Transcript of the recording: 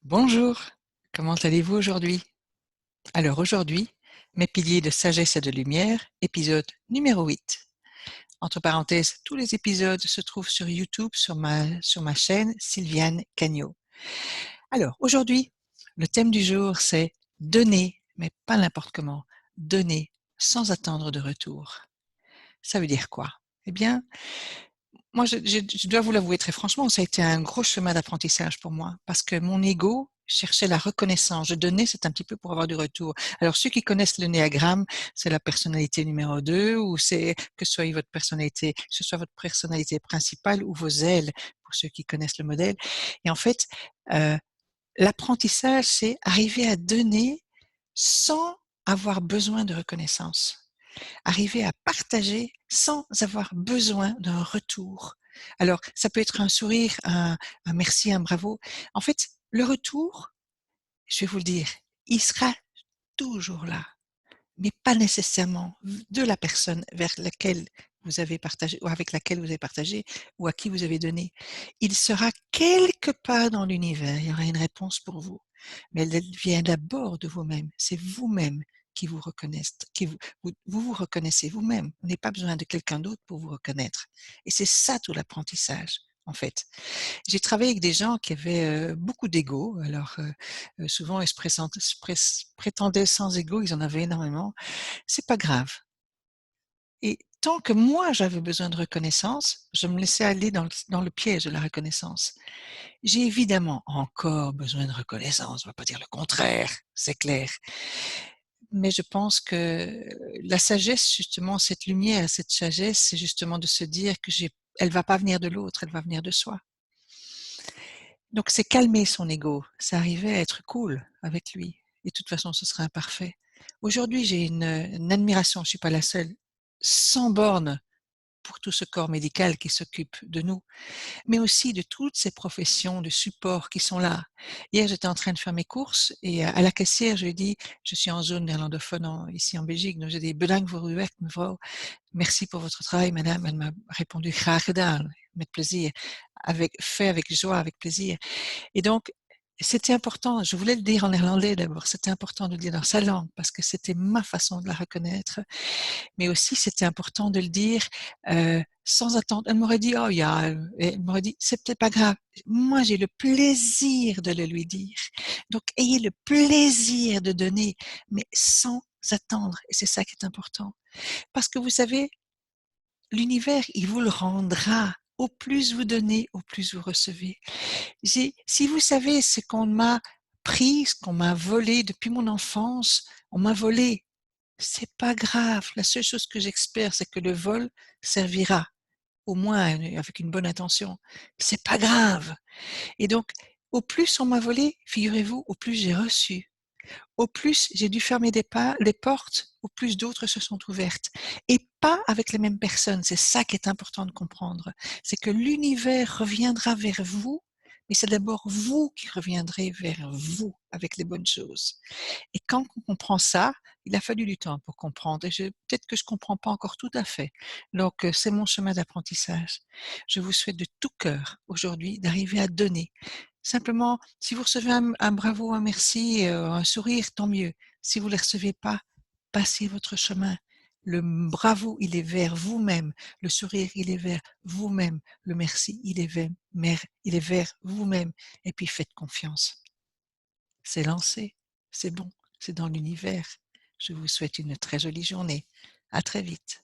Bonjour, comment allez-vous aujourd'hui? Alors aujourd'hui, mes piliers de sagesse et de lumière, épisode numéro 8. Entre parenthèses, tous les épisodes se trouvent sur YouTube sur ma chaîne Sylviane Cagneau. Alors aujourd'hui, le thème du jour c'est donner, mais pas n'importe comment, donner sans attendre de retour. Ça veut dire quoi? Eh bien, moi, je dois vous l'avouer très franchement, ça a été un gros chemin d'apprentissage pour moi parce que mon ego cherchait la reconnaissance. Je donnais, c'est un petit peu pour avoir du retour. Alors, ceux qui connaissent le néagramme, c'est la personnalité numéro 2 ou c'est que ce soit votre personnalité principale ou vos ailes pour ceux qui connaissent le modèle. Et en fait, euh, l'apprentissage, c'est arriver à donner sans avoir besoin de reconnaissance. Arriver à partager sans avoir besoin d'un retour. Alors, ça peut être un sourire, un merci, un bravo. En fait, le retour, je vais vous le dire, il sera toujours là, mais pas nécessairement de la personne vers laquelle vous avez partagé ou avec laquelle vous avez partagé ou à qui vous avez donné. Il sera quelque part dans l'univers, il y aura une réponse pour vous, mais elle vient d'abord de vous-même. C'est vous-même qui vous reconnaissez, vous reconnaissez vous-même. Vous n'avez pas besoin de quelqu'un d'autre pour vous reconnaître. Et c'est ça tout l'apprentissage, en fait. J'ai travaillé avec des gens qui avaient beaucoup d'ego. Alors, souvent, ils prétendaient sans ego, ils en avaient énormément. C'est pas grave. Et tant que moi, j'avais besoin de reconnaissance, je me laissais aller dans le piège de la reconnaissance. J'ai évidemment encore besoin de reconnaissance, on va pas dire le contraire, c'est clair. Mais je pense que la sagesse, justement, cette lumière, cette sagesse, c'est justement de se dire que elle va pas venir de l'autre, elle va venir de soi. Donc c'est calmer son ego, c'est arriver à être cool avec lui et de toute façon ce sera imparfait. Aujourd'hui, j'ai une admiration, je suis pas la seule, sans bornes pour tout ce corps médical qui s'occupe de nous, mais aussi de toutes ces professions de support qui sont là. Hier, j'étais en train de faire mes courses et à la caissière, je lui ai dit, je suis en zone néerlandophone ici en Belgique, donc j'ai dit bedankt voor uw werk, mevrouw. Merci pour votre travail, madame. Elle m'a répondu graag gedaan, met plaisir, fait avec joie, avec plaisir. Et donc, c'était important, je voulais le dire en néerlandais d'abord, c'était important de le dire dans sa langue parce que c'était ma façon de la reconnaître, mais aussi c'était important de le dire sans attendre. Elle m'aurait dit, oh, elle m'aurait dit, c'est peut-être pas grave. Moi, j'ai le plaisir de le lui dire. Donc, ayez le plaisir de donner, mais sans attendre. Et c'est ça qui est important. Parce que vous savez, l'univers, il vous le rendra. Au plus vous donnez, au plus vous recevez. Si vous savez ce qu'on m'a pris, ce qu'on m'a volé depuis mon enfance, on m'a volé. C'est pas grave. La seule chose que j'espère, c'est que le vol servira, au moins avec une bonne intention. C'est pas grave. Et donc, au plus on m'a volé, figurez-vous, au plus j'ai reçu. Au plus j'ai dû fermer les portes, au plus d'autres se sont ouvertes. Et pas avec les mêmes personnes. C'est ça qui est important de comprendre. C'est que l'univers reviendra vers vous, mais c'est d'abord vous qui reviendrez vers vous avec les bonnes choses. Et quand on comprend ça, il a fallu du temps pour comprendre. Et peut-être que je comprends pas encore tout à fait. Donc, c'est mon chemin d'apprentissage. Je vous souhaite de tout cœur aujourd'hui d'arriver à donner. Simplement, si vous recevez un bravo, un merci, un sourire, tant mieux. Si vous ne les recevez pas, passez votre chemin. Le bravo, il est vers vous-même. Le sourire, il est vers vous-même. Le merci, il est vers vous-même. Et puis faites confiance. C'est lancé, c'est bon, c'est dans l'univers. Je vous souhaite une très jolie journée. À très vite.